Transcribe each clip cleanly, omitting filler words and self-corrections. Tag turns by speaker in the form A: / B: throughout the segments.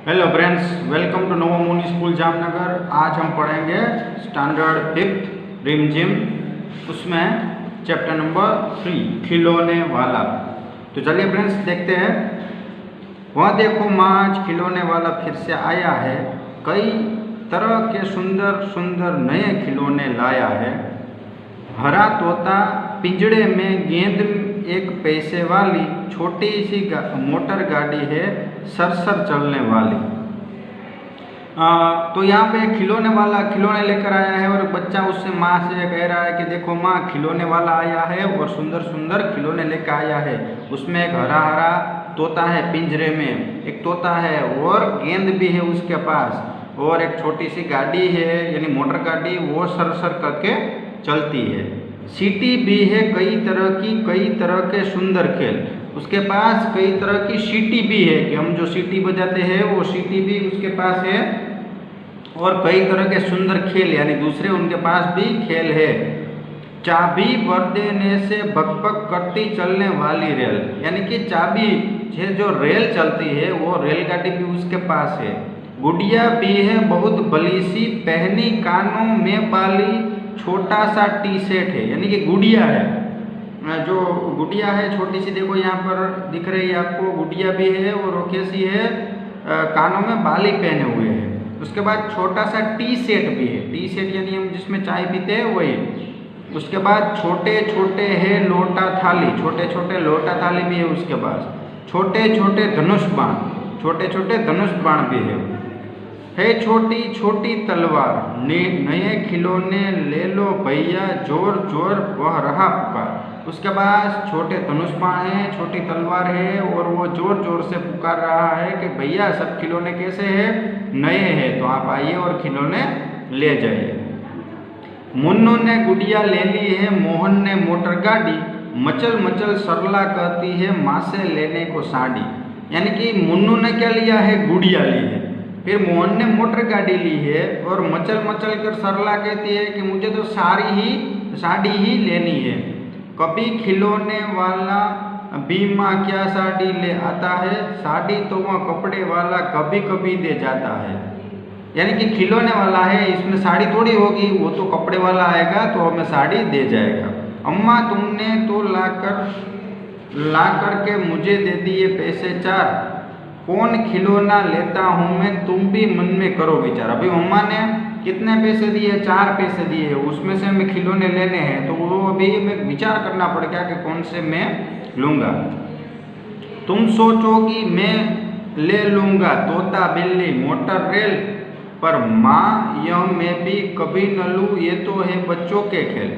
A: Hello friends, welcome to Navomuni school Jamnagar. आज हम पढ़ेंगे स्टैंडर्ड 5th ड्रीम जिम, उसमें चैप्टर नंबर 3 खिलौने वाला। तो चलिए फ्रेंड्स देखते हैं। वह देखो माँ, आज खिलौने वाला फिर से आया है, कई तरह के सुंदर सुंदर नए खिलौने लाया है। हरा तोता पिंजड़े में, गेंद एक पैसे वाली, छोटी सी मोटर गाड़ी है सरसर चलने वाली। तो यहाँ पे खिलौने वाला खिलौने लेकर आया है और बच्चा उससे माँ से कह रहा है कि देखो माँ, खिलौने वाला आया है और सुंदर सुंदर खिलौने लेकर आया है। उसमें एक हरा हरा तोता है पिंजरे में, एक तोता है और गेंद भी है उसके पास, और एक छोटी सी गाड़ी है यानी मोटर गाड़ी, वो सरसर करके चलती है। सीटी भी है कई तरह की, कई तरह के सुंदर खेल। उसके पास कई तरह की सीटी भी है कि हम जो सीटी बजाते हैं वो सीटी भी उसके पास है, और कई तरह के सुंदर खेल यानी दूसरे उनके पास भी खेल है। चाबी भर देने से बकबक करती चलने वाली रेल, यानी कि चाबी से जो रेल चलती है वो रेलगाड़ी भी उसके पास है। गुड़िया भी है बहुत भली सी, पहनी कानों में बाली, छोटा सा टी शर्ट है, यानी कि गुड़िया है। जो गुड़िया है छोटी सी, देखो यहाँ पर दिख रही है आपको, गुड़िया भी है और कैसी है, कानों में बाली पहने हुए है। उसके बाद छोटा सा टी शर्ट भी है, टी शर्ट यानी हम जिसमें चाय पीते हैं वही। उसके बाद छोटे छोटे है लोटा थाली, छोटे छोटे लोटा थाली भी है उसके पास। छोटे छोटे धनुष बाण, छोटे छोटे धनुष बाण भी है छोटी छोटी तलवार। नए खिलौने ले लो भैया, जोर जोर वह रहा पुकार। उसके बाद छोटे धनुष बाण है, छोटी तलवार है, और वो जोर जोर से पुकार रहा है कि भैया सब खिलौने कैसे हैं, नए हैं, तो आप आइए और खिलौने ले जाइए। मुन्नू ने गुड़िया ले ली है, मोहन ने मोटर गाड़ी, मचल मचल सरला कहती है माँ से लेने को साड़ी। यानी कि मुन्नू ने क्या लिया है, गुड़िया ली है, फिर मोहन ने मोटर गाड़ी ली है, और मचल मचल कर सरला कहती है कि मुझे तो साड़ी ही लेनी है। कभी खिलौने वाला बीमा क्या साड़ी ले आता है, साड़ी तो वह कपड़े वाला कभी कभी दे जाता है। यानी कि खिलौने वाला है, इसमें साड़ी थोड़ी होगी, वो तो कपड़े वाला आएगा तो हमें साड़ी दे जाएगा। अम्मा तुमने तो ला कर के मुझे दे दिए पैसे 4, कौन खिलौना लेता हूँ मैं, तुम भी मन में करो विचार। अभी अम्मा ने कितने पैसे दिए, 4 पैसे दिए, उसमें से हमें खिलौने लेने हैं, तो वो अभी हमें विचार करना पड़ेगा कि कौन से मैं लूँगा। तुम सोचोगी मैं ले लूँगा तोता बिल्ली मोटर रेल, पर माँ यह मैं भी कभी न लूँ, ये तो है बच्चों के खेल।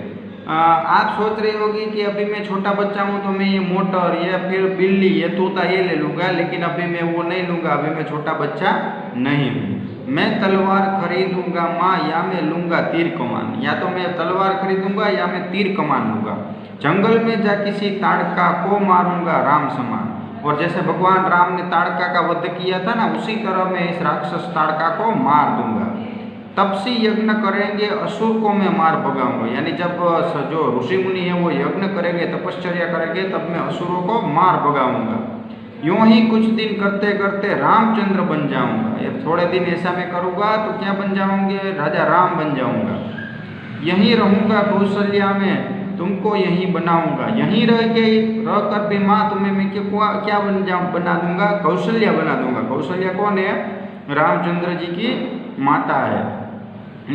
A: आप सोच रही होगी कि अभी मैं छोटा बच्चा हूँ तो मैं ये मोटर या फिर बिल्ली ये तोता ये ले लूँगा, लेकिन अभी मैं वो नहीं लूँगा, अभी मैं छोटा बच्चा नहीं हूँ। मैं तलवार खरीदूँगा माँ, या मैं लूँगा तीर कमान, या तो मैं तलवार खरीदूँगा या मैं तीर कमान लूँगा। जंगल में जा किसी ताड़का को मारूँगा राम समान, और जैसे भगवान राम ने ताड़का का वध किया था ना, उसी तरह मैं इस राक्षस ताड़का को मार दूँगा। तपसी यज्ञ करेंगे असुर को मैं मार भगाऊंगा, यानी जब जो ऋषि मुनि है वो यज्ञ करेंगे, तपश्चर्या करेंगे, तब मैं असुरों को मार भगाऊंगा। यूं ही कुछ दिन करते करते रामचंद्र बन जाऊंगा, ये थोड़े दिन ऐसा मैं करूँगा तो क्या बन जाऊंगे, राजा राम बन जाऊंगा। यहीं रहूँगा कौशल्या में, तुमको यहीं बनाऊंगा, यहीं रह कर भी माँ तुम्हें मैं क्या बना दूंगा, कौशल्या बना दूंगा। कौशल्या कौन है, रामचंद्र जी की माता है।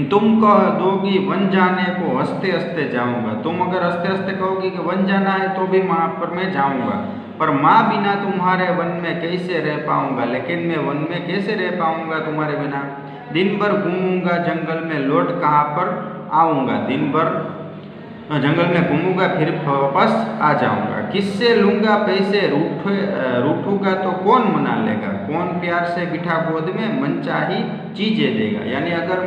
A: तुम कह दोगी वन जाने को, हंसते हंसते जाऊंगा। तुम अगर हंसते हंसते कहोगी कि वन जाना है तो भी वहाँ पर मैं जाऊंगा, पर माँ बिना तुम्हारे वन में कैसे रह पाऊंगा, लेकिन मैं वन में कैसे रह पाऊंगा तुम्हारे बिना। दिन भर घूमूंगा जंगल में, लौट कहाँ पर आऊँगा, दिन भर जंगल में घूमूंगा फिर वापस आ जाऊंगा। किससे लूँगा पैसे, रूठूंगा तो कौन मना लेगा, कौन प्यार से बिठा गोद में मनचाही चीज़ें देगा। यानी अगर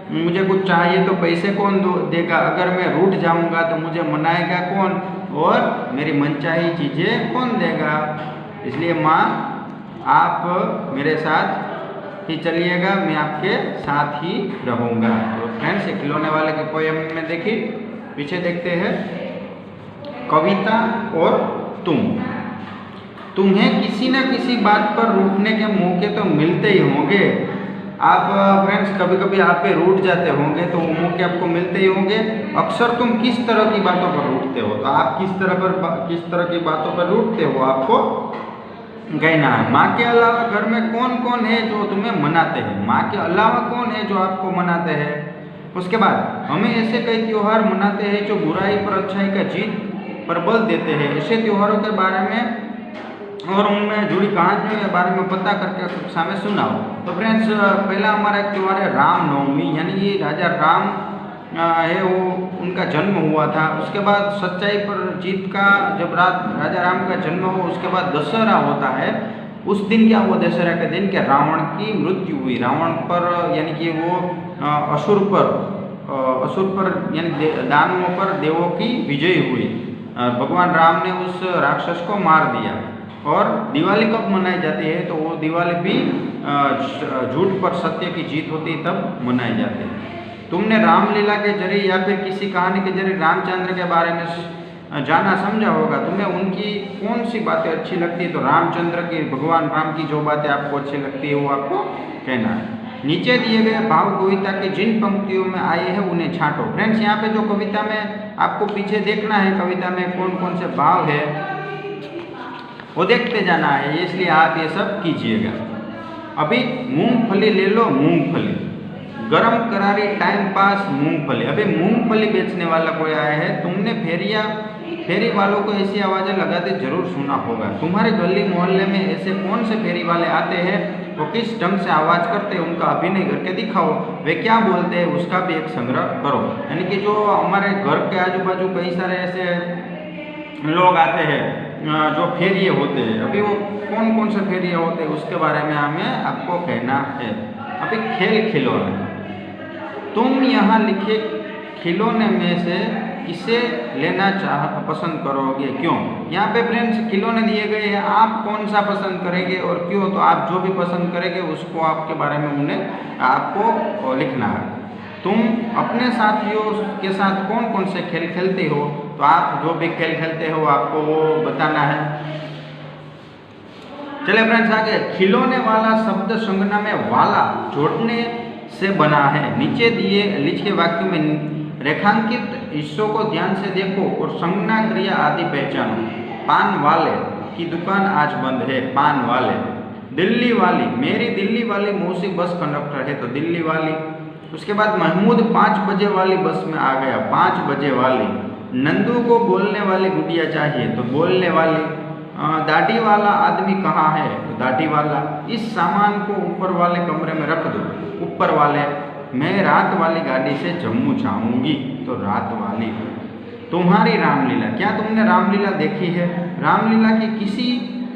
A: मुझे कुछ चाहिए तो पैसे कौन देगा, अगर मैं रूठ जाऊंगा तो मुझे मनाएगा कौन, और मेरी मनचाही चीज़ें कौन देगा। इसलिए माँ आप मेरे साथ ही चलिएगा, मैं आपके साथ ही रहूँगा। तो फ्रेंड्स, खिलौने वाले के पोएम में देखिए, पीछे देखते हैं कविता और तुम। तुम्हें किसी न किसी बात पर रूठने के मौके तो मिलते ही होंगे। आप फ्रेंड्स कभी कभी आप पे रूठ जाते होंगे, तो वो मौके आपको मिलते ही होंगे। अक्सर तुम किस तरह की बातों पर रूठते हो, तो आप किस तरह की बातों पर रूठते हो आपको कहना है। माँ के अलावा घर में कौन कौन है जो तुम्हें मनाते हैं, माँ के अलावा कौन है जो आपको मनाते हैं। उसके बाद हमें ऐसे कई त्यौहार मनाते हैं जो बुराई पर अच्छाई का जीत पर बल देते हैं। ऐसे त्योहारों के बारे में और उनमें जुड़ी कहानियों के बारे में पता करके कक्षा में सुनाओ। तो फ्रेंड्स पहला हमारा एक त्यौहार है रामनवमी, यानी ये राजा राम है वो उनका जन्म हुआ था। उसके बाद सच्चाई पर जीत का जब राजा राम का जन्म हो, उसके बाद दशहरा होता है। उस दिन क्या हुआ, दशहरा के दिन के रावण की मृत्यु हुई। रावण पर यानी कि वो असुर पर यानी दानवों पर देवों की विजय हुई। भगवान राम ने उस राक्षस को मार दिया। और दिवाली कब मनाई जाती है, तो वो दिवाली भी झूठ पर सत्य की जीत होती है तब मनाई जाती है। तुमने रामलीला के जरिए या फिर किसी कहानी के जरिए रामचंद्र के बारे में जाना समझा होगा। तुम्हें उनकी कौन सी बातें अच्छी लगती है, तो रामचंद्र की, भगवान राम की जो बातें आपको अच्छी लगती है वो आपको कहना है। नीचे दिए गए भाव कविता की जिन पंक्तियों में आए हैं उन्हें छांटो। फ्रेंड्स यहाँ पे जो कविता में आपको पीछे देखना है, कविता में कौन कौन से भाव है वो देखते जाना है, इसलिए आप ये सब कीजिएगा। अभी मूंगफली ले लो, मूंगफली गरम करारी टाइम पास मूंगफली। अभी मूंगफली बेचने वाला कोई आया है। तुमने फेरी वालों को ऐसी आवाज़ें लगाते जरूर सुना होगा। तुम्हारे गली मोहल्ले में ऐसे कौन से फेरी वाले आते हैं, वो किस ढंग से आवाज़ करते हैं, उनका अभिनय करके दिखाओ। वे क्या बोलते हैं उसका भी एक संग्रह करो। यानी कि जो हमारे घर के आजू बाजू कई सारे ऐसे लोग आते हैं जो फेरिए होते हैं, अभी वो कौन कौन से फेरिए होते हैं उसके बारे में हमें आपको कहना है। अभी खेल खिलौने, तुम यहाँ लिखे खिलौने में से किसे लेना पसंद करोगे, क्यों। यहाँ पे फ्रेंड्स खिलौने दिए गए हैं, आप कौन सा पसंद करेंगे और क्यों। तो आप जो भी पसंद करेंगे उसको आपके बारे में उन्हें आपको लिखना है। तुम अपने साथियों के साथ कौन कौन से खेल खेलते हो, तो आप जो भी खेल खेलते हो आपको वो बताना है। चलिए फ्रेंड्स आगे, खिलौने वाला शब्द संज्ञा में वाला जोड़ने से बना है। नीचे दिए लिखे वाक्य में रेखांकित हिस्सों को ध्यान से देखो और संज्ञा क्रिया आदि पहचानो। पान वाले की दुकान आज बंद है, पान वाले। दिल्ली वाली, मेरी दिल्ली वाली मौसी बस कंडक्टर है, तो दिल्ली वाली। उसके बाद महमूद 5 बजे वाली बस में आ गया, 5 बजे वाली। नंदू को बोलने वाली गुड़िया चाहिए, तो बोलने वाली। दाढ़ी वाला आदमी कहाँ है, तो दाढ़ी वाला। इस सामान को ऊपर वाले कमरे में रख दो, ऊपर वाले। मैं रात वाली गाड़ी से जम्मू जाऊंगी, तो रात वाली। तुम्हारी रामलीला, क्या तुमने रामलीला देखी है। रामलीला की किसी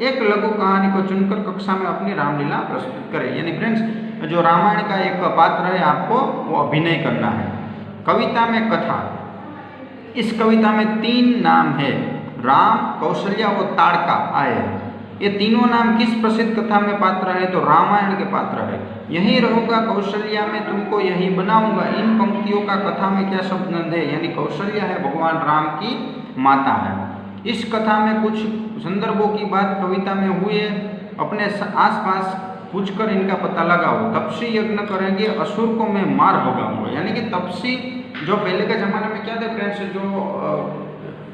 A: एक लघु कहानी को चुनकर कक्षा में अपनी रामलीला प्रस्तुत करें। यानी फ्रेंड्स जो रामायण का एक पात्र है आपको वो अभिनय करना है। कविता में कथा, इस कविता में 3 नाम है, राम, कौशल्या और ताड़का आए हैं। ये तीनों नाम किस प्रसिद्ध कथा में पात्र है, तो रामायण के पात्र है। यही रहूंगा कौशल्या में, तुमको यही बनाऊंगा। इन पंक्तियों का कथा में क्या संबंध है, यानी कौशल्या है भगवान राम की माता है। इस कथा में कुछ संदर्भों की बात कविता में हुई है, अपने आसपास पूछकर इनका पता लगाओ। तपसी यज्ञ करेंगे, असुर को मैं मार भगाऊंगा। यानी कि तपसी जो पहले के जमाने में क्या थे फ्रेंड्स, जो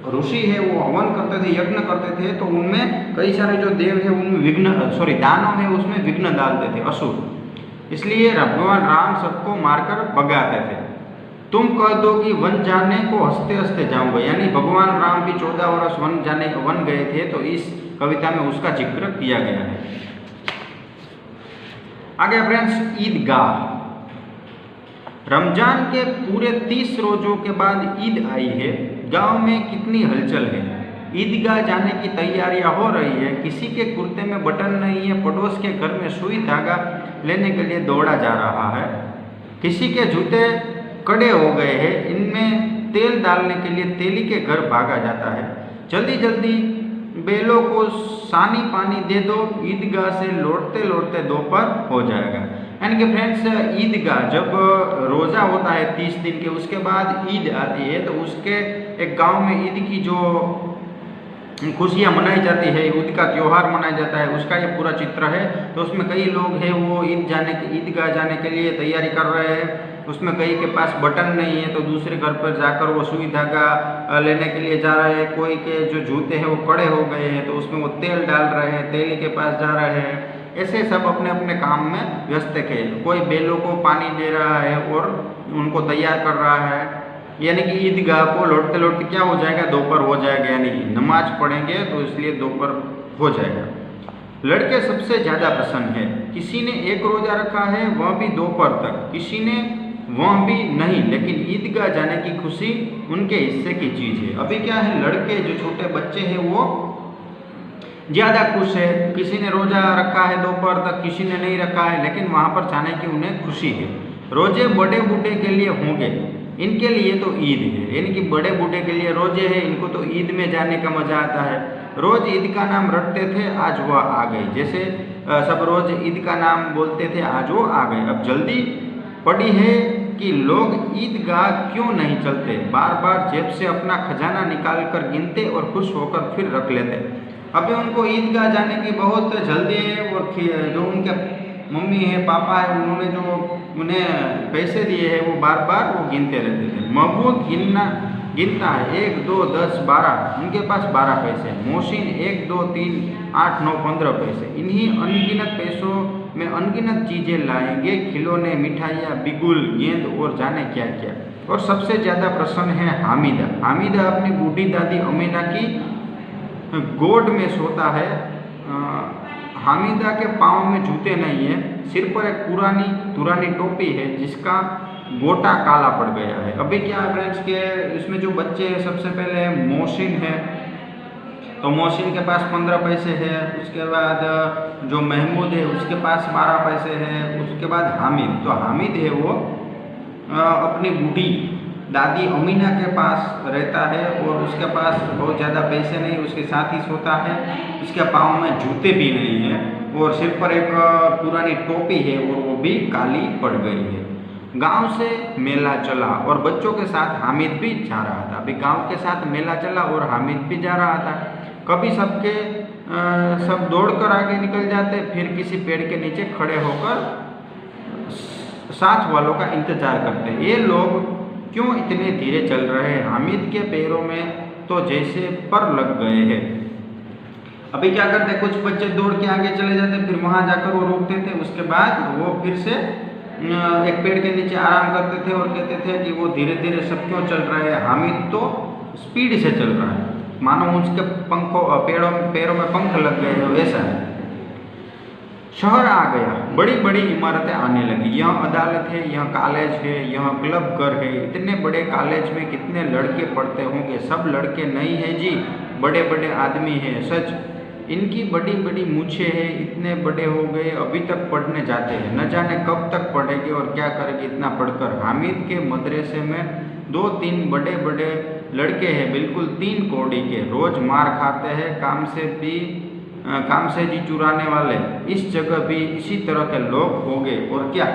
A: ऋषि है वो हवन करते थे, यज्ञ करते थे, तो उनमें कई सारे जो देव है उनमें दानव है उसमें विघ्न डालते थे असुर। इसलिए भगवान राम सबको मारकर भगाते थे। तुम कह दो कि वन जाने को हंसते हंसते जाऊंगा, यानी भगवान राम भी 14 वर्ष वन गए थे, तो इस कविता में उसका जिक्र किया गया है। आगे फ्रेंड्स, ईदगाह। रमजान के पूरे 30 रोजों के बाद ईद आई है। गांव में कितनी हलचल है। ईदगाह जाने की तैयारियां हो रही है। किसी के कुर्ते में बटन नहीं है, पड़ोस के घर में सुई धागा लेने के लिए दौड़ा जा रहा है। किसी के जूते कड़े हो गए हैं, इनमें तेल डालने के लिए तेली के घर भागा जाता है। जल्दी जल्दी बैलों को सानी पानी दे दो, ईदगाह से लौटते लौटते दोपहर हो जाएगा। यानी कि फ्रेंड्स ईदगाह जब रोज़ा होता है 30 दिन के, उसके बाद ईद आती है, तो उसके एक गांव में ईद की जो खुशियाँ मनाई जाती है, ईद का त्यौहार मनाया जाता है, उसका ये पूरा चित्र है। तो उसमें कई लोग हैं वो ईदगाह जाने के लिए तैयारी कर रहे हैं। उसमें कई के पास बटन नहीं है तो दूसरे घर पर जाकर वो सुई धागा लेने के लिए जा रहे हैं। कोई के जो जूते हैं वो कड़े हो गए हैं तो उसमें वो तेल डाल रहे हैं, तेली के पास जा रहे हैं। ऐसे सब अपने अपने काम में व्यस्त है। कोई बैलों को पानी दे रहा है और उनको तैयार कर रहा है, यानी कि ईदगाह को लौटते लौटते क्या हो जाएगा, दोपहर हो जाएगा, यानी कि नमाज पढ़ेंगे तो इसलिए दोपहर हो जाएगा। लड़के सबसे ज़्यादा प्रसन्न है। किसी ने एक रोज़ा रखा है वह भी दोपहर तक, किसी ने वह भी नहीं, लेकिन ईदगाह जाने की खुशी उनके हिस्से की चीज़ है। अभी क्या है, लड़के जो छोटे बच्चे हैं वो ज़्यादा खुश है। किसी ने रोज़ा रखा है दोपहर तक, किसी ने नहीं रखा है, लेकिन वहाँ पर जाने की उन्हें खुशी है। रोजे बड़े बूढ़े के लिए होंगे, इनके लिए तो ईद है, यानी कि बड़े बूढ़े के लिए रोजे हैं, इनको तो ईद में जाने का मज़ा आता है। रोज़ ईद का नाम रटते थे, आज वह आ गई। जैसे सब रोज़ ईद का नाम बोलते थे, आज वो आ गए। अब जल्दी पड़ी है कि लोग ईदगाह क्यों नहीं चलते, बार बार जेब से अपना खजाना निकाल कर गिनते और खुश होकर फिर रख लेते। अभी उनको ईदगाह जाने की बहुत जल्दी है और जो उनके मम्मी है पापा है उन्होंने जो उन्हें पैसे दिए हैं वो बार बार वो गिनते रहते थे। महबूद गिनता है 1 2 10 12, उनके पास 12 पैसे। मोहसिन 1 2 3 8 9 15 पैसे। इन्हीं अनगिनत पैसों में अनगिनत चीज़ें लाएंगे, खिलौने, मिठाइयाँ, बिगुल, गेंद और जाने क्या क्या। और सबसे ज़्यादा प्रसन्न है हामिदा। हामिदा अपनी बूढ़ी दादी अमीना की गोद में सोता है। हामिदा के पाँव में जूते नहीं है, सिर पर एक पुरानी टोपी है जिसका गोटा काला पड़ गया है। अभी क्या है फ्रेंड्स के इसमें जो बच्चे हैं, सबसे पहले मोहसिन है, तो मोहसिन के पास 15 पैसे है। उसके बाद जो महमूद है उसके पास 12 पैसे है। उसके बाद हामिद, तो हामिद है वो अपनी बूढ़ी दादी अमीना के पास रहता है और उसके पास बहुत ज़्यादा पैसे नहीं, उसके साथ ही सोता है। उसके पाँव में जूते भी नहीं है और सिर पर एक पुरानी टोपी है और वो भी काली पड़ गई है। गांव से मेला चला और बच्चों के साथ हामिद भी जा रहा था। अभी गांव के साथ मेला चला और हामिद भी जा रहा था। कभी सब दौड़कर आगे निकल जाते, फिर किसी पेड़ के नीचे खड़े होकर साथ वालों का इंतजार करते। ये लोग क्यों इतने धीरे चल रहे हैं? हामिद के पैरों में तो जैसे पर लग गए हैं। अभी क्या करते, कुछ बच्चे दौड़ के आगे चले जाते, फिर वहाँ जाकर वो रोकते थे। उसके बाद वो फिर से एक पेड़ के नीचे आराम करते थे और कहते थे कि वो धीरे धीरे सब क्यों चल रहे हैं। हामिद तो स्पीड से चल रहा है, मानो उसके पैरों में पंख लग गए हैं, वैसा है। शहर आ गया, बड़ी बड़ी इमारतें आने लगी। यहाँ अदालत है, यहाँ कॉलेज है, यहाँ क्लब घर है। इतने बड़े कॉलेज में कितने लड़के पढ़ते होंगे? सब लड़के नहीं है जी, बड़े बड़े आदमी हैं। सच, इनकी बड़ी बड़ी मूछें हैं, इतने बड़े हो गए अभी तक पढ़ने जाते हैं। न जाने कब तक पढ़ेंगे और क्या करेंगे इतना पढ़कर। हामिद के मदरसे में 2-3 बड़े बड़े लड़के हैं, बिल्कुल 3 कौड़ी के। रोज़ मार खाते हैं, काम से जी चुराने वाले। इस जगह भी इसी तरह के लोग होंगे और क्या।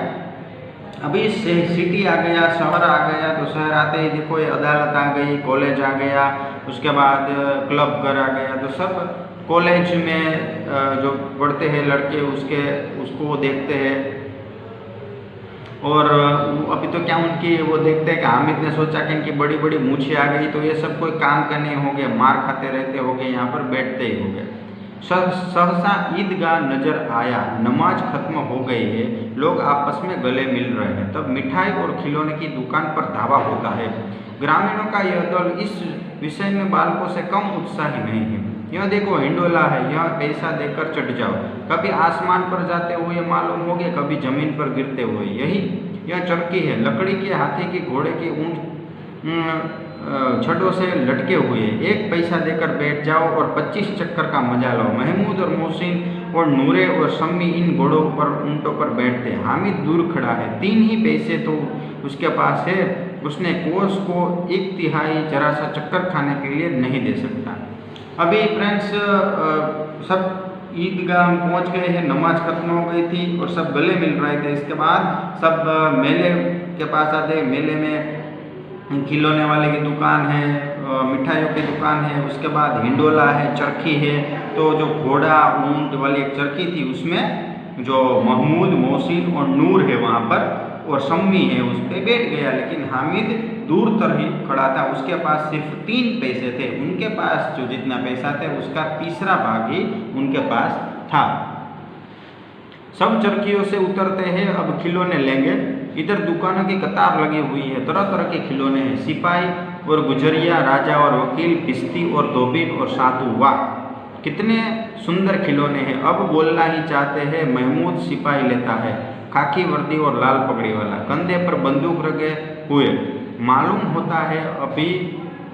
A: अभी सिटी आ गया, शहर आ गया, तो शहर आते ही देखो ये अदालत आ गई, कॉलेज आ गया, उसके बाद क्लब घर आ गया। तो सब कॉलेज में जो पढ़ते हैं लड़के उसको देखते हैं। और अभी तो क्या उनकी वो देखते हैं कि हामिद ने सोचा कि इनकी बड़ी बड़ी मूछें आ गई तो ये सब कोई काम करने होंगे, मार खाते रहते होंगे, यहाँ पर बैठते ही होंगे। सहसा ईदगाह नजर आया, नमाज खत्म हो गई है, लोग आपस में गले मिल रहे हैं। तब मिठाई और खिलौने की दुकान पर धावा होता है। ग्रामीणों का यह दल इस विषय में बालकों से कम उत्साही नहीं है। यह देखो हिंडोला है, यह पैसा देकर चढ़ जाओ। कभी आसमान पर जाते हुए मालूम होगे, कभी जमीन पर गिरते हुए। यह चरखी है, लकड़ी के, हाथी के, घोड़े के ऊँट छड़ों से लटके हुए। 1 पैसा देकर बैठ जाओ और 25 चक्कर का मजा लो। महमूद और मोहसिन और नूरे और शम्मी इन घोड़ों पर, ऊँटों पर बैठते। हामिद दूर खड़ा है, 3 ही पैसे तो उसके पास है। उसने कोस को 1/3 जरा सा चक्कर खाने के लिए नहीं दे सकता। अभी फ्रेंड्स सब ईदगाह पहुंच गए हैं, नमाज खत्म हो गई थी और सब गले मिल रहे थे। इसके बाद सब मेले के पास आते। मेले में खिलौने वाले की दुकान है, मिठाइयों की दुकान है। उसके बाद हिंडोला है, चरखी है। तो जो घोड़ा ऊंट वाली एक चरखी थी उसमें जो महमूद, मोहसिन और नूर है वहाँ पर, और शम्मी है उस पर बैठ गया। लेकिन हामिद दूर तर ही खड़ा था, उसके पास सिर्फ 3 पैसे थे। उनके पास जो जितना पैसा थे उसका तीसरा भाग ही उनके पास था। सब चरखियों से उतरते हैं, अब खिलौने लेंगे। इधर दुकानों की कतार लगी हुई है, तरह तरह के खिलौने हैं। सिपाही और गुजरिया, राजा और वकील, भिश्ती और धोबिन और साधु। वाह कितने सुंदर खिलौने हैं। अब बोलना ही चाहते हैं। महमूद सिपाही लेता है, खाकी वर्दी और लाल पगड़ी वाला, कंधे पर बंदूक रखे हुए। मालूम होता है अभी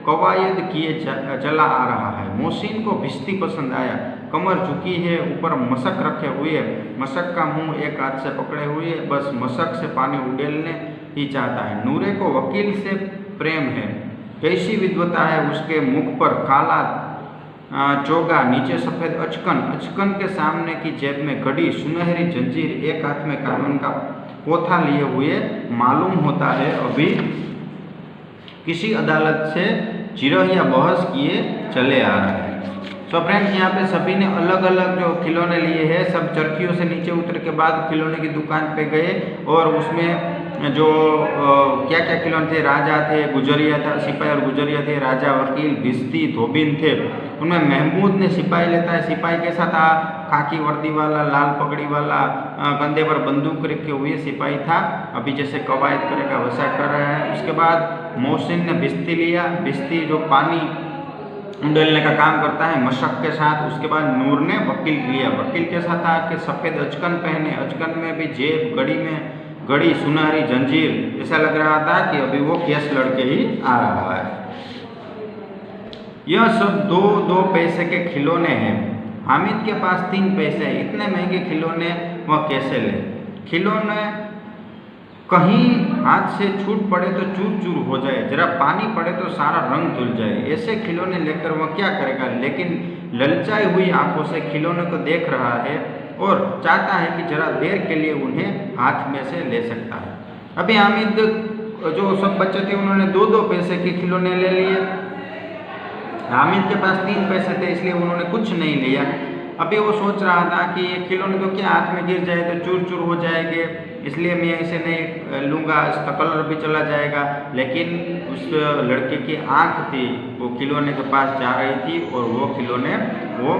A: कवायद किए चला आ रहा है। मोहसिन को भिश्ती पसंद आया, कमर झुकी है, ऊपर मशक रखे हुए, मशक का मुंह एक हाथ से पकड़े हुए, बस मशक से पानी उड़ेलने ही चाहता है। नूरे को वकील से प्रेम है, कैसी विद्वता है उसके मुख पर। काला चोगा, नीचे सफ़ेद अचकन, अचकन के सामने की जेब में घड़ी, सुनहरी जंजीर, एक हाथ में कानून का पोथा लिए हुए। मालूम होता है अभी किसी अदालत से जिरह या बहस किए चले आ रहा है। सो फ्रेंड्स, यहाँ पे सभी ने अलग अलग जो खिलौने लिए हैं, सब चरखियों से नीचे उतर के बाद खिलौने की दुकान पे गए और उसमें जो क्या क्या खिलौने थे, राजा थे, गुजरिया था, सिपाही और गुजरिया थे, राजा, वकील, भिश्ती, धोबिन थे। उनमें महमूद ने सिपाही लेता है। सिपाही कैसा था? खाकी वर्दी वाला, लाल पगड़ी वाला, कंधे पर बंदूक रखे हुए सिपाही था। अभी जैसे कवायद करेगा वैसा कर रहा है। उसके बाद मोहसिन ने भिश्ती लिया, भिश्ती जो पानी उंडेलने का काम करता है मशक के साथ। उसके बाद नूर ने वकील लिया, वकील कैसा था कि सफ़ेद अचकन पहने, अचकन में भी जेब, घड़ी में घड़ी, सुनहरी जंजीर, ऐसा लग रहा था कि अभी वो केस लड़के ही आ रहा है। यह सब 2-2 पैसे के खिलौने हैं। हामिद के पास 3 पैसे हैं, इतने महंगे खिलौने वह कैसे ले? खिलौने कहीं हाथ से छूट पड़े तो चूर चूर हो जाए, जरा पानी पड़े तो सारा रंग धुल जाए, ऐसे खिलौने लेकर वह क्या करेगा? लेकिन ललचाई हुई आंखों से खिलौने को देख रहा है और चाहता है कि जरा देर के लिए उन्हें हाथ में से ले सकता है। अभी हामिद जो सब बच्चे थे उन्होंने 2-2 पैसे के खिलौने ले लिए। हामिद के पास 3 पैसे थे इसलिए उन्होंने कुछ नहीं लिया। अभी वो सोच रहा था कि ये खिलौने तो क्या हाथ में गिर जाए तो चूर चूर हो जाएंगे, इसलिए मैं इसे नहीं लूँगा, इसका कलर भी चला जाएगा। लेकिन उस लड़के की आंख थी, वो खिलौने के पास जा रही थी और वो खिलौने वो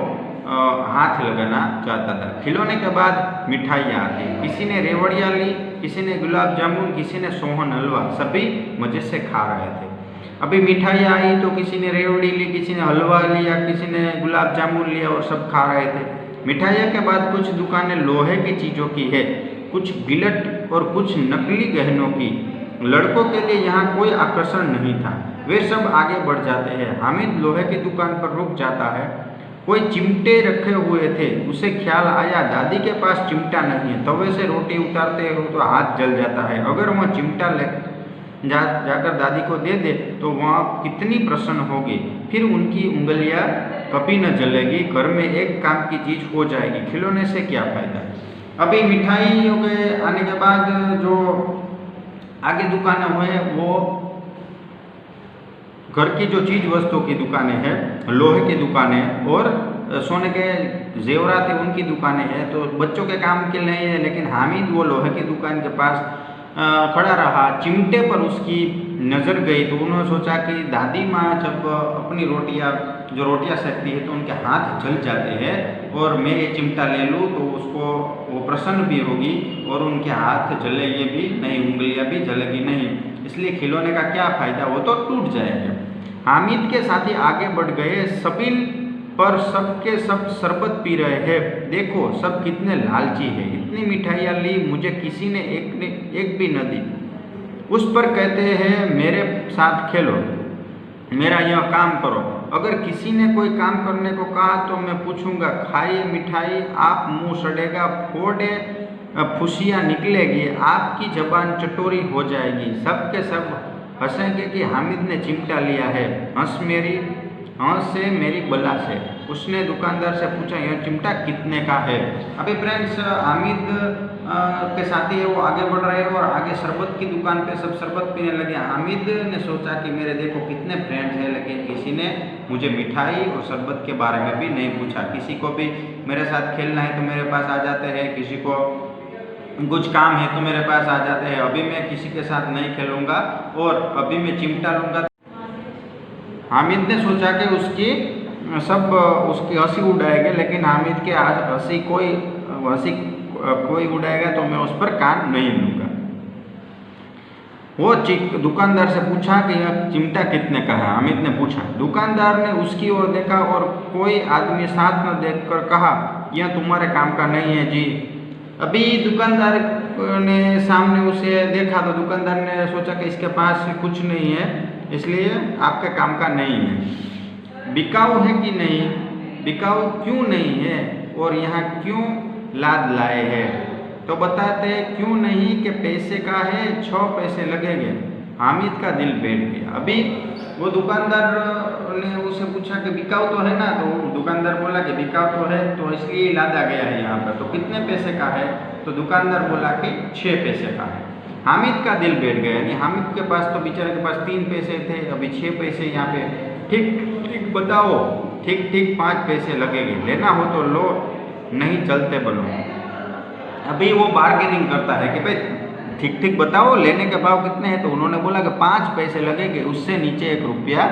A: हाथ लगाना चाहता था। खिलौने के बाद मिठाइयाँ आती, किसी ने रेवड़ियाँ ली, किसी ने गुलाब जामुन, किसी ने सोहन हलवा, सभी मज़े से खा रहे थे। अभी मिठाइयाँ आई तो किसी ने रेवड़ी ली, किसी ने हलवा लिया, किसी ने गुलाब जामुन लिया और सब खा रहे थे। मिठाइयों के बाद कुछ दुकानें लोहे की चीज़ों की है, कुछ गिलट और कुछ नकली गहनों की। लड़कों के लिए यहाँ कोई आकर्षण नहीं था, वे सब आगे बढ़ जाते हैं। हामिद लोहे की दुकान पर रुक जाता है। कोई चिमटे रखे हुए थे, उसे ख्याल आया दादी के पास चिमटा नहीं है, तवे से रोटी उतारते हो तो हाथ जल जाता है। अगर वह चिमटा जाकर दादी को दे दे तो वह कितनी प्रसन्न होगी, फिर उनकी उंगलियां कभी न जलेगी, घर में एक काम की चीज़ हो जाएगी। खिलौने से क्या फ़ायदा? अभी मिठाइयों के आने के बाद जो आगे दुकानें हुए वो घर की जो चीज़ वस्तुओं की दुकानें हैं, लोहे की दुकानें और सोने के जेवरात है उनकी दुकानें हैं। तो बच्चों के काम के लिए है, लेकिन हामिद वो लोहे की दुकान के पास खड़ा रहा। चिमटे पर उसकी नज़र गई तो उन्होंने सोचा कि दादी माँ जब अपनी रोटियाँ सेकती है तो उनके हाथ जल जाते हैं और मैं ये चिमटा ले लूँ तो उसको वो प्रसन्न भी होगी और उनके हाथ जलेंगे भी नहीं, उंगलियाँ भी जलेगी नहीं, इसलिए खिलौने का क्या फ़ायदा, वो तो टूट जाएंगे। हामिद के साथी आगे बढ़ गए, सभी पर सबके सब शरबत पी रहे हैं। देखो सब कितने लालची है, इतनी मिठाइयाँ ली, मुझे किसी ने एक भी न दी। उस पर कहते हैं मेरे साथ खेलो, मेरा यह काम करो। अगर किसी ने कोई काम करने को कहा तो मैं पूछूंगा खाइए मिठाई, आप मुंह सड़ेगा, फोड़े फुसियाँ निकलेगी, आपकी जबान चटोरी हो जाएगी। सबके सब हंसेंगे कि हामिद ने चिमटा लिया है, हंस से मेरी बला से। उसने दुकानदार से पूछा यह चिमटा कितने का है। अभी फ्रेंड्स हामिद के साथी है वो आगे बढ़ रहे हैं और आगे शरबत की दुकान पे सब शरबत पीने लगे। हामिद ने सोचा कि मेरे देखो कितने फ्रेंड्स हैं, लेकिन किसी ने मुझे मिठाई और शरबत के बारे में भी नहीं पूछा। किसी को भी मेरे साथ खेलना है तो मेरे पास आ जाते हैं, किसी को कुछ काम है तो मेरे पास आ जाते हैं। अभी मैं किसी के साथ नहीं खेलूँगा और अभी मैं चिमटा लूँगा। हामिद ने सोचा कि उसकी हंसी उड़ाएंगे, लेकिन हामिद के हंसी कोई उड़ाएगा तो मैं उस पर कान नहीं लूँगा। वो दुकानदार से पूछा कि यह चिमटा कितने का है। हामिद ने पूछा। दुकानदार ने उसकी ओर देखा और कोई आदमी साथ न देखकर कहा यह तुम्हारे काम का नहीं है जी। अभी दुकानदार ने सामने उसे देखा तो दुकानदार ने सोचा कि इसके पास कुछ नहीं है, इसलिए आपके काम का नहीं है। बिकाऊ है कि नहीं, बिकाऊ क्यों नहीं है और यहाँ क्यों लाद लाए हैं? तो बताते क्यों नहीं कि पैसे का है, 6 पैसे लगेंगे। हामिद का दिल बैठ गया। अभी वो दुकानदार ने उसे पूछा कि बिकाऊ तो है ना, तो दुकानदार बोला कि बिकाऊ तो है, तो इसलिए लादा गया है यहाँ पर। तो कितने पैसे का है? तो दुकानदार बोला कि 6 पैसे का है। हामिद का दिल बैठ गया। यानी हामिद के पास तो बेचारे के पास 3 पैसे थे, अभी 6 पैसे यहाँ पे। ठीक बताओ, ठीक 5 पैसे लगेंगे, लेना हो तो लो, नहीं चलते बोलो। अभी वो बार्गेनिंग करता है कि भाई ठीक बताओ लेने के भाव कितने हैं। तो उन्होंने बोला कि 5 पैसे लगेंगे, उससे नीचे 1 रुपया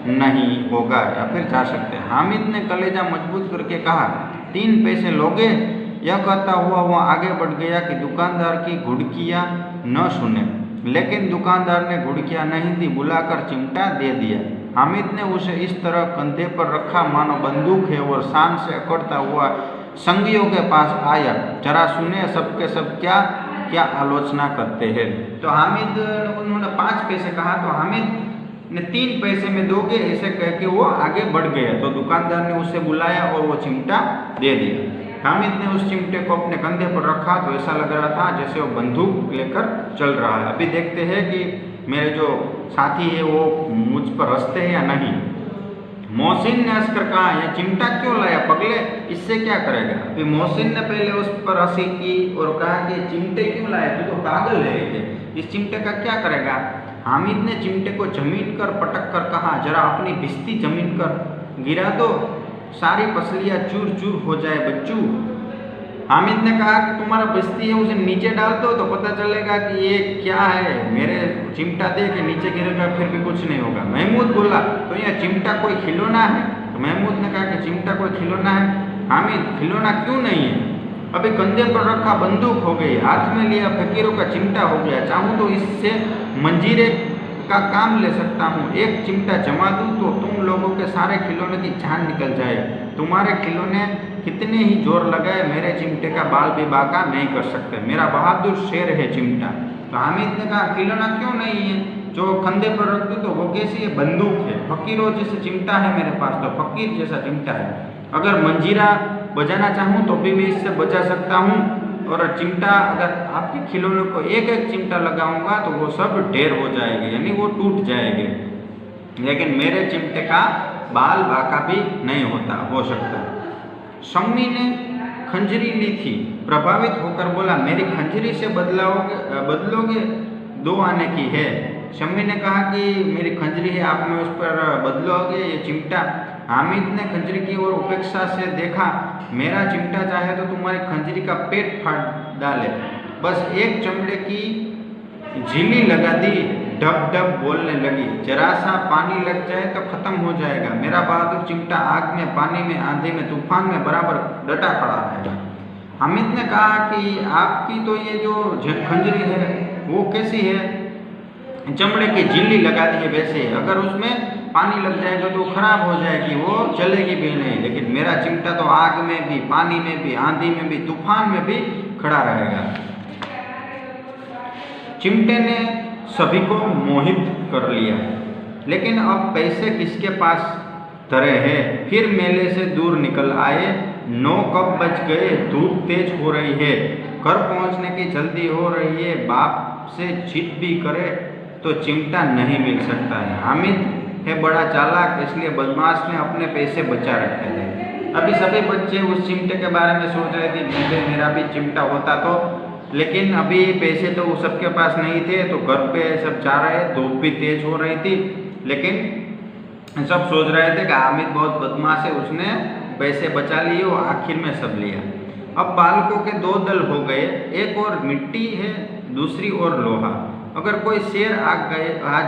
A: नहीं होगा या फिर जा सकते हैं। हामिद ने कलेजा मजबूत करके कहा 3 पैसे लोगे? यह कहता हुआ वो आगे बढ़ गया कि दुकानदार की घुड़कियाँ न सुने, लेकिन दुकानदार ने घुड़कियाँ नहीं दी, बुलाकर चिमटा दे दिया। हामिद ने उसे इस तरह कंधे पर रखा मानो बंदूक है और शान से अकड़ता हुआ संगियों के पास आया। जरा सुने सबके सब क्या आलोचना करते हैं। तो हामिद उन्होंने 5 पैसे कहा, तो हामिद ने 3 पैसे में दोगे ऐसे कह के वो आगे बढ़ गए। तो दुकानदार ने उसे बुलाया और वो चिमटा दे दिया। हामिद ने उस चिमटे को अपने कंधे पर रखा तो ऐसा लग रहा था जैसे वो बंदूक लेकर चल रहा है। अभी देखते हैं कि मेरे जो साथी है वो मुझ पर हंसते हैं या नहीं। मोहसिन ने हंसकर कहा यह चिमटा क्यों लाया पगले, इससे क्या करेगा? अभी मोहसिन ने पहले उस पर हंसी की और कहा कि चिमटे क्यों लाया, तू तो पागल है, इस चिमटे का क्या करेगा? हामिद ने चिमटे को जमीन कर पटक कर कहा जरा अपनी भिस्ती जमीन कर गिरा दो, सारी पसलियाँ चूर चूर हो जाए बच्चू। हामिद ने कहा कि तुम्हारा बस्ती है उसे नीचे डाल दो तो पता चलेगा कि ये क्या है। मेरे चिमटा दे के नीचे गिरेगा फिर भी कुछ नहीं होगा। महमूद बोला तो यह चिमटा कोई खिलौना है? तो महमूद ने कहा कि चिमटा कोई खिलौना है। हामिद खिलौना क्यों नहीं है? अभी कंधे पर रखा बंदूक हो गई, हाथ में लिया फकीरों का चिमटा हो गया। चाहूँ तो इससे मंजीरे का काम ले सकता हूँ। एक चिमटा जमा दूँ तो तुम लोगों के सारे खिलौने की जान निकल जाए। तुम्हारे खिलौने कितने ही जोर लगाए मेरे चिमटे का बाल भी बाका नहीं कर सकते। मेरा बहादुर शेर है चिमटा। तो हामिद ने कहा खिलौना क्यों नहीं है? जो कंधे पर रख दूँ तो वो कैसी है? बंदूक है। फकीरों जैसे चिमटा है मेरे पास, तो फकीर जैसा चिमटा है। अगर मंजीरा बजाना चाहूँ तो भी मैं इससे बजा सकता हूँ। और चिमटा अगर आपके खिलौनों को एक चिमटा लगाऊंगा तो वो सब ढेर हो जाएंगे, यानी वो टूट जाएंगे। लेकिन मेरे चिमटे का बाल बाका भी नहीं हो सकता। शम्मी ने खंजरी ली थी, प्रभावित होकर बोला मेरी खंजरी से बदलोगे? 2 आने की है। शम्मी ने कहा कि मेरी खंजरी है, आप में उस पर बदलोगे ये चिमटा? हामिद ने खंजरी की ओर उपेक्षा से देखा। मेरा चिमटा चाहे तो तुम्हारी खंजरी का पेट फाड़ डाले, बस एक चमड़े की झिल्ली लगा दी, डब डब बोलने लगी। जरा सा पानी लग जाए तो खत्म हो जाएगा। मेरा बहादुर चिमटा आग में, पानी में, आंधी में, तूफान में बराबर डटा खड़ा रहेगा। हामिद ने कहा कि आपकी तो ये जो खंजरी है वो कैसी है? चमड़े की झिल्ली लगा दी है वैसे, अगर उसमें पानी लग जाएगा तो खराब हो जाएगी, वो चलेगी भी नहीं। लेकिन मेरा चिमटा तो आग में भी, पानी में भी, आंधी में भी, तूफान में भी खड़ा रहेगा। चिमटे ने सभी को मोहित कर लिया, लेकिन अब पैसे किसके पास धरे हैं? फिर मेले से दूर निकल आए। 9 कब बज गए, धूप तेज हो रही है, घर पहुंचने की जल्दी हो रही है। बाप से जिद भी करे तो चिमटा नहीं मिल सकता है। हामिद है बड़ा चालाक, इसलिए बदमाश ने अपने पैसे बचा रखे थे। अभी सभी बच्चे उस चिमटे के बारे में सोच रहे थे कि मेरा भी चिमटा होता तो, लेकिन अभी पैसे तो सबके पास नहीं थे, तो घर पे सब जा रहे, धूप भी तेज हो रही थी, लेकिन सब सोच रहे थे कि हामिद बहुत बदमाश है, उसने पैसे बचा लिए और आखिर में सब लिया। अब बालकों के दो दल हो गए, एक और मिट्टी है, दूसरी ओर लोहा। अगर कोई शेर आ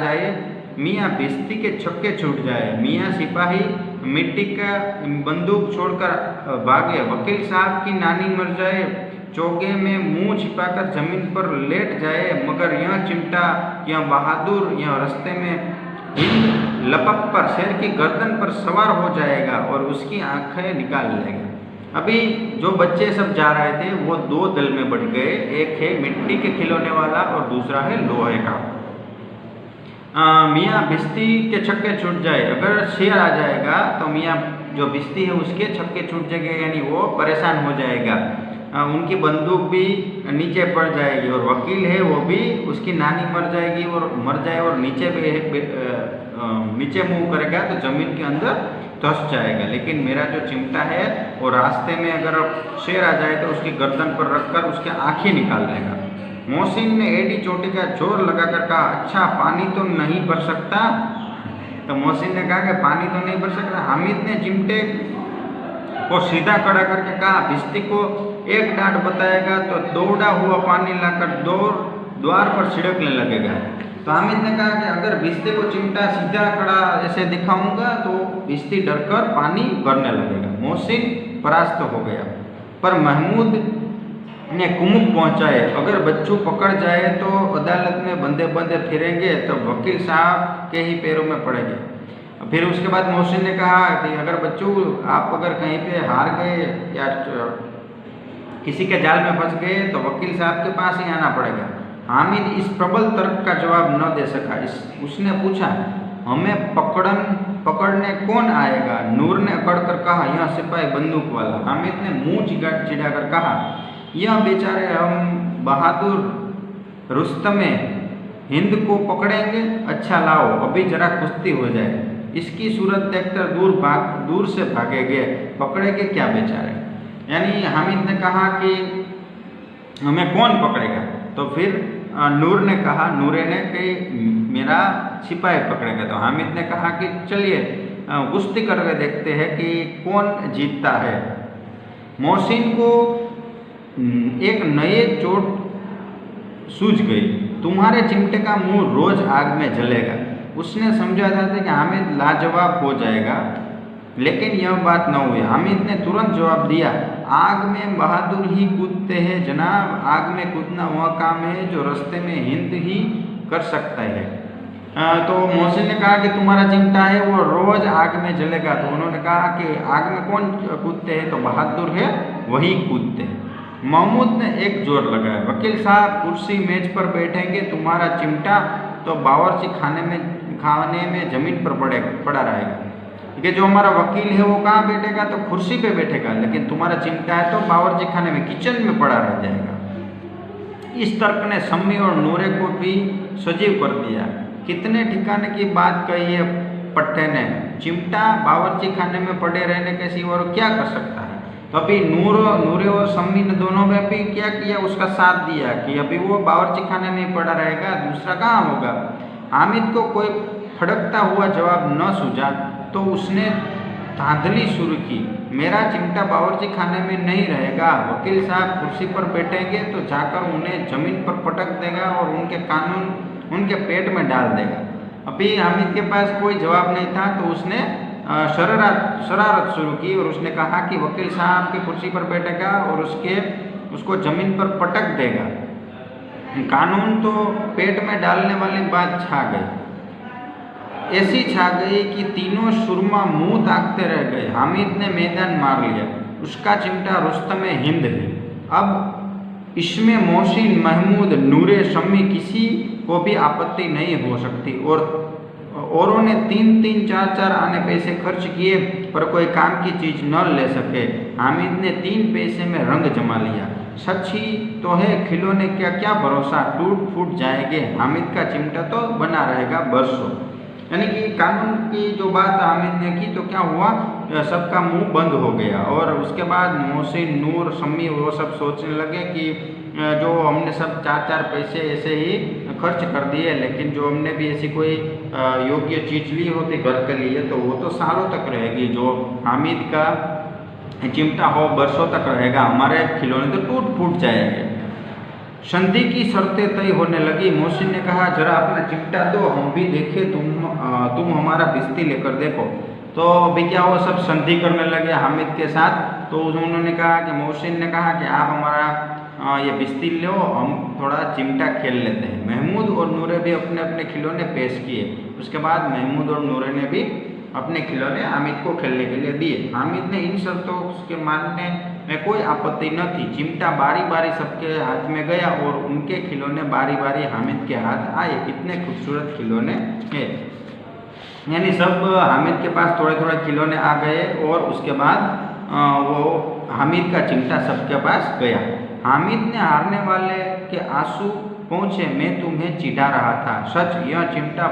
A: जाए, मियाँ भिश्ती के छक्के छूट जाए, मियाँ सिपाही मिट्टी का बंदूक छोड़कर भागे, वकील साहब की नानी मर जाए, चौके में मुंह छिपाकर जमीन पर लेट जाए, मगर यह चिमटा, यह बहादुर, यह रास्ते में हिंद लपक पर शेर की गर्दन पर सवार हो जाएगा और उसकी आंखें निकाल लेगा। अभी जो बच्चे सब जा रहे थे वो दो दल में बढ़ गए, एक है मिट्टी के खिलौने वाला और दूसरा है लोहे का। मियाँ भिश्ती के छक्के छूट जाए, अगर शेर आ जाएगा तो मियाँ जो भिश्ती है उसके छक्के छूट जाएंगे, यानी वो परेशान हो जाएगा, उनकी बंदूक भी नीचे पड़ जाएगी, और वकील है वो भी, उसकी नानी मर जाएगी और मर जाए और नीचे मुंह करेगा तो जमीन के अंदर धंस जाएगा। लेकिन मेरा जो चिमटा है वो रास्ते में अगर शेर आ जाए तो उसकी गर्दन पर रखकर उसके आँखें निकाल लेगा। मोहसिन ने एडी चोटी का जोर लगाकर कहा, अच्छा पानी तो नहीं भर सकता? तो मोहसिन ने कहा कि पानी तो नहीं भर सकता। हामिद ने चिमटे को सीधा खड़ा करके कहा, भिश्ती को एक डांट बताएगा तो दौड़ा हुआ पानी लाकर द्वार पर छिड़कने लगेगा। तो हामिद ने कहा कि अगर भिश्ती को चिमटा सीधा खड़ा ऐसे दिखाऊंगा तो भिश्ती डरकर पानी भरने लगेगा। मोहसिन परास्त हो गया, पर महमूद ने कुमुक पहुंचाए, अगर बच्चों पकड़ जाए तो अदालत में बंदे बंदे फिरेंगे तो वकील साहब के ही पैरों में पड़ेंगे। फिर उसके बाद मोहसिन ने कहा कि अगर बच्चों आप अगर कहीं पे हार गए या किसी के जाल में फंस गए तो वकील साहब के पास ही आना पड़ेगा। हामिद इस प्रबल तर्क का जवाब न दे सका। उसने पूछा, हमें पकड़ने कौन आएगा? नूर ने अकड़कर कहा, यह सिपाही बंदूक वाला। हामिद ने मुंह चिढ़ाकर कहा, यह बेचारे हम बहादुर रुस्तमे हिंद को पकड़ेंगे? अच्छा लाओ अभी जरा कुश्ती हो जाए। इसकी सूरत देखकर दूर से भागेंगे, पकड़ेंगे क्या बेचारे? यानी हामिद ने कहा कि हमें कौन पकड़ेगा? तो फिर नूरे ने कि मेरा सिपाही पकड़ेगा। तो हामिद ने कहा कि चलिए कुश्ती करके देखते हैं कि कौन जीतता है। मोहसिन को एक नए चोट सूझ गई, तुम्हारे चिमटे का मुंह रोज आग में जलेगा। उसने समझा था कि हामिद लाजवाब हो जाएगा, लेकिन यह बात न हुई। हामिद ने तुरंत जवाब दिया, आग में बहादुर ही कूदते हैं जनाब, आग में कूदना वह काम है जो रास्ते में हिंद ही कर सकता है। तो मोहसिन ने कहा कि तुम्हारा चिमटा है वो रोज आग में जलेगा। तो उन्होंने कहा कि आग में कौन कूदते हैं? तो बहादुर है वही कूदते हैं। महमूद ने एक जोर लगाया, वकील साहब कुर्सी मेज पर बैठेंगे, तुम्हारा चिमटा तो बावर्ची खाने में जमीन पर पड़ा रहेगा। कि जो हमारा वकील है वो कहाँ बैठेगा? तो कुर्सी पे बैठेगा, लेकिन तुम्हारा चिमटा है तो बावर्ची खाने में किचन में पड़ा रह जाएगा। इस तर्क ने सम्मी और नूरे को भी सजीव कर दिया। कितने ठिकाने की बात कही है पट्टे ने, चिमटा बावर्ची खाने में पड़े रहने के सिवा और क्या कर सकता है? तो अभी नूरे और सम्मी ने दोनों में भी क्या किया, उसका साथ दिया कि अभी वो बावर्ची खाने में पड़ा रहेगा, दूसरा कहाँ होगा। हामिद को कोई फड़कता हुआ जवाब न सूझा तो उसने धांधली शुरू की, मेरा चिमटा बावर्ची खाने में नहीं रहेगा, वकील साहब कुर्सी पर बैठेंगे तो जाकर उन्हें जमीन पर पटक देगा और उनके कानून उनके पेट में डाल देगा। अभी हामिद के पास कोई जवाब नहीं था तो उसने शरारत शुरू की और उसने कहा कि वकील साहब की कुर्सी पर बैठेगा और उसको जमीन पर पटक देगा। कानून तो पेट में डालने वाली बात छा गई, ऐसी छा गई कि तीनों सुरमा मुंह ताकते रह गए। हामिद ने मैदान मार लिया, उसका चिमटा रुस्तमे हिंद है। अब इसमें मोहसिन, महमूद, नूरे, शम्मी किसी को भी आपत्ति नहीं हो सकती। और औरों ने 3-3, 4-4 आने पैसे खर्च किए पर कोई काम की चीज न ले सके। हामिद ने 3 पैसे में रंग जमा लिया। सच ही तो है, खिलौने क्या क्या भरोसा, टूट फूट जाएंगे, हामिद का चिमटा तो बना रहेगा बरसों। यानी कि कानून की जो बात हामिद ने की तो क्या हुआ, सबका मुंह बंद हो गया। और उसके बाद मोहसिन, नूर, शम्मी वो सब सोचने लगे कि जो हमने सब 4-4 पैसे ऐसे ही खर्च कर दिए, लेकिन जो हमने भी ऐसी कोई योग्य चीज़ ली होती घर के लिए तो वो तो सालों तक रहेगी। जो हामिद का चिमटा हो वर्षों तक रहेगा, हमारे खिलौने तो टूट फूट जाएंगे। संधि की शर्तें तय होने लगी। मोहसिन ने कहा, जरा अपना चिमटा दो, हम भी देखें, तुम हमारा बिस्ती लेकर देखो। तो अभी क्या हुआ, सब संधि करने लगे हामिद के साथ। तो उन्होंने कहा कि मोहसिन ने कहा कि आप हमारा ये बिस्ती लो, हम थोड़ा चिमटा खेल लेते हैं। महमूद और नूरे भी अपने अपने खिलौने पेश किए। उसके बाद महमूद और नूरे ने भी अपने खिलौने हामिद को खेलने के लिए दिए। हामिद ने इन शर्तों के मानने में कोई आपत्ति न थी। चिमटा बारी बारी सबके हाथ में गया और उनके खिलौने बारी बारी हामिद के हाथ आए। कितने खूबसूरत खिलौने हैं। यानी सब हामिद के पास थोड़े थोड़े खिलौने आ गए और उसके बाद वो हामिद का चिमटा सबके पास गया। हामिद ने हारने वाले के आंसू पहुँचे, मैं तुम्हें चिढ़ा रहा था, सच यह चिमटा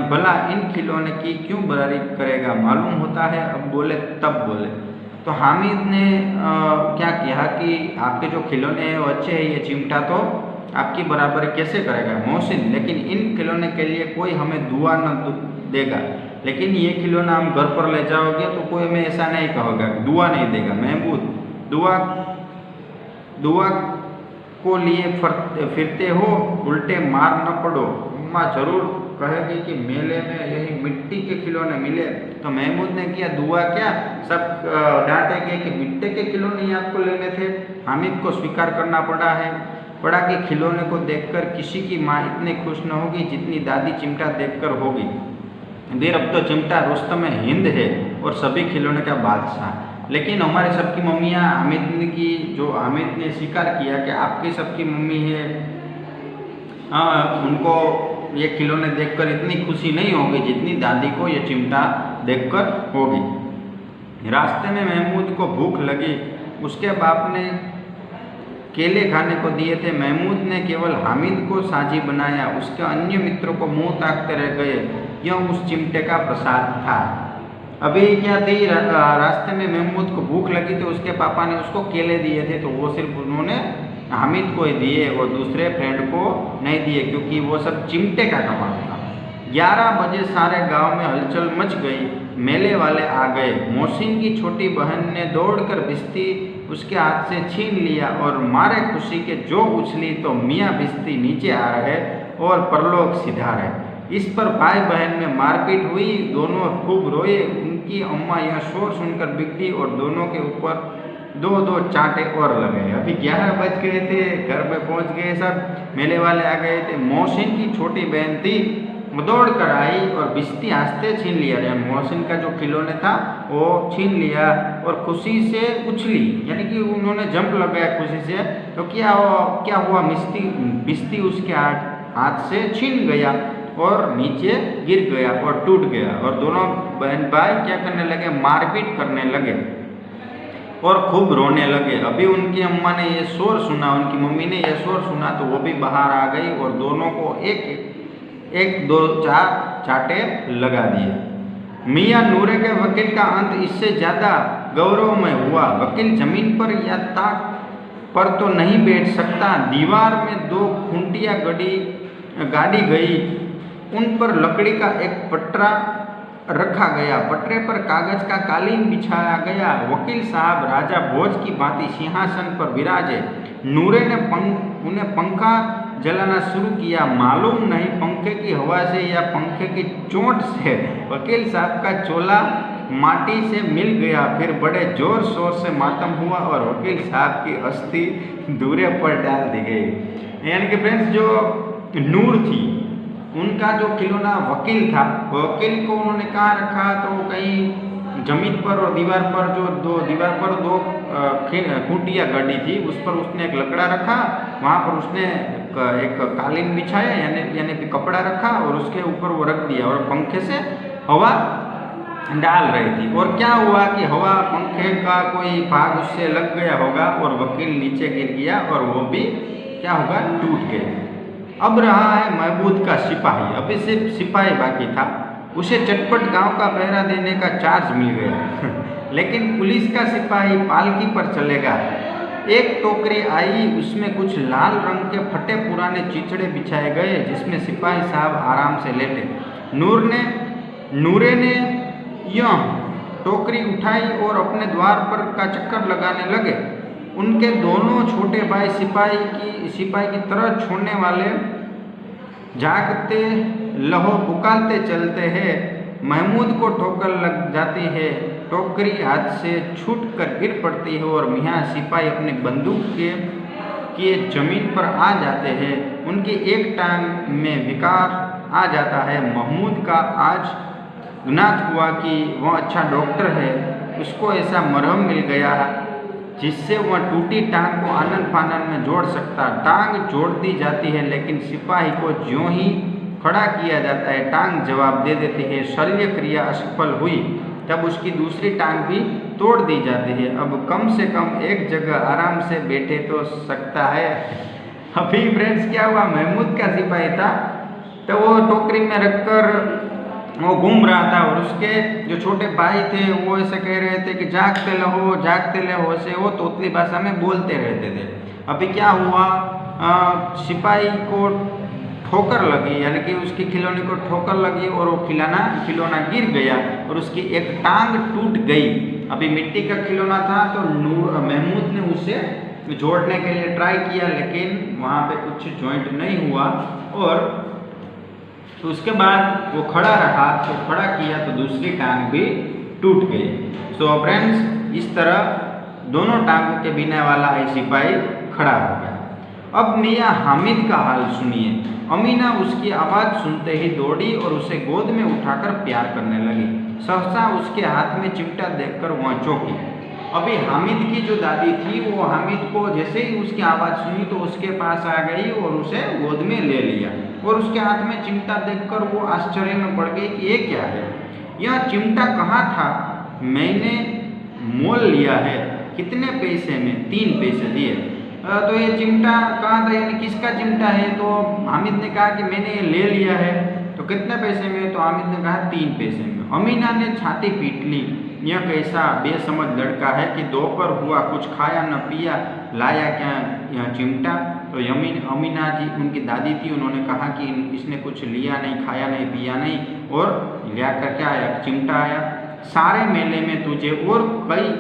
A: भला इन खिलौने की क्यों बुराई करेगा, मालूम होता है। अब बोले तब बोले। तो हामिद ने क्या किया कि आपके जो खिलौने हैं वो अच्छे हैं, ये चिमटा तो आपकी बराबरी कैसे करेगा मोहसिन, लेकिन इन खिलौने के लिए कोई हमें दुआ न देगा। लेकिन ये खिलौना हम घर पर ले जाओगे तो कोई हमें ऐसा नहीं कहेगा, दुआ नहीं देगा। महमूद, दुआ को लिए फिरते हो, उल्टे मार न पड़ो। अम्मा जरूर कहेगी कि मेले में यही मिट्टी के खिलौने मिले। तो महमूद ने किया, दुआ क्या, सब डांटेंगे कि मिट्टी के खिलौने ही आपको लेने थे। हामिद को स्वीकार करना पड़ा कि खिलौने को देखकर किसी की माँ इतनी खुश न होगी जितनी दादी चिमटा देखकर होगी। देर अब तो चिमटा रुस्तम हिंद है और सभी खिलौने का बादशाह। लेकिन हमारे सबकी मम्मियाँ हामिद ने स्वीकार किया कि आपकी सबकी मम्मी है, उनको ये खिलौने देखकर इतनी खुशी नहीं होगी जितनी दादी को ये चिमटा देखकर होगी। रास्ते में महमूद को भूख लगी। उसके बाप ने केले खाने को दिए थे। महमूद ने केवल हामिद को साझी बनाया, उसके अन्य मित्रों को मुंह ताकते रह गए। यह उस चिमटे का प्रसाद था। अभी क्या थी, रास्ते में महमूद को भूख लगी तो उसके पापा ने उसको केले दिए थे, तो वो सिर्फ उन्होंने हामिद को ही दिए और दूसरे फ्रेंड को नहीं दिए, क्योंकि वो सब चिमटे का कमाल था। 11 बजे सारे गांव में हलचल मच गई। मेले वाले आ गए। मोहसिन की छोटी बहन ने दौड़कर बिस्ती उसके हाथ से छीन लिया और मारे खुशी के जो उछली तो मियाँ बिस्ती नीचे आ रहे और परलोक सिधारे। इस पर भाई बहन में मारपीट हुई, दोनों खूब रोए। उनकी अम्मा यह शोर सुनकर बिगड़ी और दोनों के ऊपर दो चांटे और लगे। अभी 11 बज गए थे, घर में पहुंच गए सब, मेले वाले आ गए थे। मोहसिन की छोटी बहन थी, दौड़ कर आई और बिस्ती हंसते छीन लिया। मोहसिन का जो खिलौने था वो छीन लिया और खुशी से उछली, यानी कि उन्होंने जंप लगाया खुशी से। तो क्या हुआ, बिस्ती उसके हाथ से छीन गया और नीचे गिर गया और टूट गया। और दोनों बहन भाई क्या करने लगे, मारपीट करने लगे और खूब रोने लगे। अभी उनकी अम्मा ने ये शोर सुना, उनकी मम्मी ने ये शोर सुना तो वो भी बाहर आ गई और दोनों को एक दो चार चाटे लगा दिए। मियाँ नूरे के वकील का अंत इससे ज़्यादा गौरवमय हुआ। वकील जमीन पर या ताक पर तो नहीं बैठ सकता। दीवार में 2 खूंटियाँ गाड़ी गई, उन पर लकड़ी का एक पटरा रखा गया। पटरे पर कागज का कालीन बिछाया गया। वकील साहब राजा भोज की भांति सिंहासन पर विराजे। नूरे ने उन्हें पंखा जलाना शुरू किया। मालूम नहीं पंखे की हवा से या पंखे की चोट से वकील साहब का चोला माटी से मिल गया। फिर बड़े जोर शोर से मातम हुआ और वकील साहब की अस्थि दूरे पर डाल दी गई। यानी कि फ्रेंड्स, जो नूर थी उनका जो खिलौना वकील था, वकील को उन्होंने कहाँ रखा, तो कहीं जमीन पर और दीवार पर दो खूंटियाँ गाड़ी थी, उस पर उसने एक लकड़ा रखा। वहाँ पर उसने एक कालीन बिछाया, यानी कि कपड़ा रखा और उसके ऊपर वो रख दिया और पंखे से हवा डाल रही थी। और क्या हुआ कि हवा पंखे का कोई भाग उससे लग गया होगा और वकील नीचे गिर गया और वो भी क्या होगा, टूट गए। अब रहा है महमूद का सिपाही। अभी सिर्फ सिपाही बाकी था। उसे चटपट गांव का पहरा देने का चार्ज मिल गया लेकिन पुलिस का सिपाही पालकी पर चलेगा। एक टोकरी आई, उसमें कुछ लाल रंग के फटे पुराने चिचड़े बिछाए गए जिसमें सिपाही साहब आराम से लेटे। नूरे ने यह टोकरी उठाई और अपने द्वार पर का चक्कर लगाने लगे। उनके दोनों छोटे भाई सिपाही की तरह छोड़ने वाले जागते लहो पुकारते चलते हैं। महमूद को ठोकर लग जाती है, टोकरी हाथ से छूट कर गिर पड़ती है और मियाँ सिपाही अपने बंदूक के जमीन पर आ जाते हैं। उनकी एक टांग में विकार आ जाता है। महमूद का आज ज्ञात हुआ कि वह अच्छा डॉक्टर है। उसको ऐसा मरहम मिल गया जिससे वह टूटी टांग को आनन फानन में जोड़ सकता। टांग जोड़ दी जाती है लेकिन सिपाही को ज्यों ही खड़ा किया जाता है टांग जवाब दे देती है। शल्य क्रिया असफल हुई तब उसकी दूसरी टांग भी तोड़ दी जाती है। अब कम से कम एक जगह आराम से बैठे तो सकता है। अभी फ्रेंड्स क्या हुआ, महमूद का सिपाही था तो वो टोकरी में रखकर वो घूम रहा था और उसके जो छोटे भाई थे वो ऐसे कह रहे थे कि जागते रहो ऐसे वो तोतली भाषा में बोलते रहते थे। अभी क्या हुआ, सिपाही को ठोकर लगी, यानी कि उसके खिलौने को ठोकर लगी और वो खिलौना गिर गया और उसकी एक टांग टूट गई। अभी मिट्टी का खिलौना था तो महमूद ने उसे जोड़ने के लिए ट्राई किया लेकिन वहाँ पे कुछ जॉइंट नहीं हुआ और तो उसके बाद वो खड़ा रहा तो खड़ा किया तो दूसरी टांग भी टूट गई। सो फ्रेंड्स इस तरह दोनों टांगों के बिना वाला सिपाही खड़ा हो गया। अब मियाँ हामिद का हाल सुनिए। अमीना उसकी आवाज़ सुनते ही दौड़ी और उसे गोद में उठाकर प्यार करने लगी। सहसा उसके हाथ में चिमटा देखकर वह चौंकी। अभी हामिद की जो दादी थी वो हामिद को जैसे ही उसकी आवाज़ सुनी तो उसके पास आ गई और उसे गोद में ले लिया और उसके हाथ में चिमटा देखकर वो आश्चर्य में पड़ गई कि ये क्या है, यह चिमटा कहाँ था, मैंने मोल लिया है। कितने पैसे में? 3 पैसे दिए। तो ये चिमटा कहाँ था, यानी किसका चिमटा है? तो हामिद ने कहा कि मैंने ये ले लिया है। तो कितने पैसे में? तो हामिद ने कहा 3 पैसे में। अमीना ने छाती पीट ली। यह कैसा बेसमझ लड़का है कि दोपहर हुआ कुछ खाया न पिया, लाया क्या यह चिमटा? तो अमीना जी उनकी दादी थी, उन्होंने कहा कि इसने कुछ लिया नहीं, खाया नहीं, पिया नहीं और लिया कर क्या आया, चिमटा आया। सारे मेले में तुझे और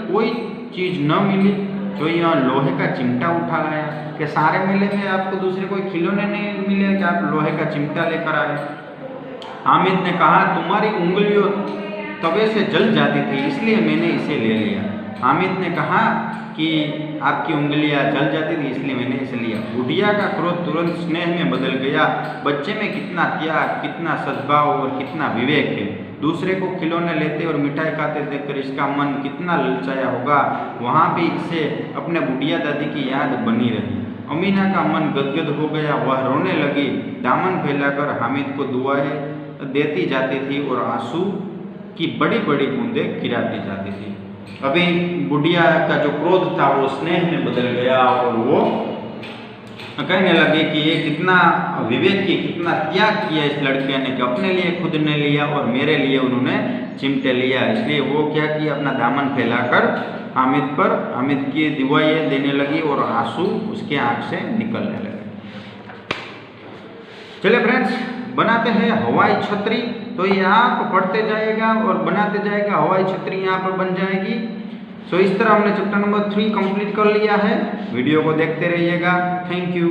A: कोई चीज़ न मिली जो यह लोहे का चिमटा उठा लाया? कि सारे मेले में आपको दूसरे कोई खिलौने नहीं मिले कि आप लोहे का चिमटा लेकर आए? हामिद ने कहा तुम्हारी उंगलियों तवे से जल जाती थी इसलिए मैंने इसे ले लिया। हामिद ने कहा कि आपकी उंगलियां जल जाती थी इसलिए मैंने इसे लिया। बुढ़िया का क्रोध तुरंत स्नेह में बदल गया। बच्चे में कितना त्याग, कितना सद्भाव और कितना विवेक है। दूसरे को खिलौने लेते और मिठाई खाते देखकर इसका मन कितना ललचाया होगा। वहाँ भी इसे अपने बुढ़िया दादी की याद बनी रही। अमीना का मन गदगद हो गया, वह रोने लगी। दामन फैलाकर हामिद को दुआएं देती जाती थी और आंसू की बड़ी बड़ी बूंदें गिराती जाती थी। अभी बुढ़िया का जो क्रोध था वो स्नेह में बदल गया और वो कहने लगे कि ये कितना विवेक की, कितना त्याग किया इस लड़के ने कि अपने लिए खुद ने लिया और मेरे लिए उन्होंने चिमटे लिया। इसलिए वो क्या किया, अपना दामन फैलाकर हामिद की दुआएं देने लगी और आंसू उसके आँख से निकलने लगे। चलिए फ्रेंड्स, बनाते हैं हवाई छतरी। तो ये आप पढ़ते जाएगा और बनाते जाएगा, हवाई छतरी यहाँ पर बन जाएगी। सो इस तरह हमने चैप्टर नंबर 3 कंप्लीट कर लिया है। वीडियो को देखते रहिएगा। Thank you.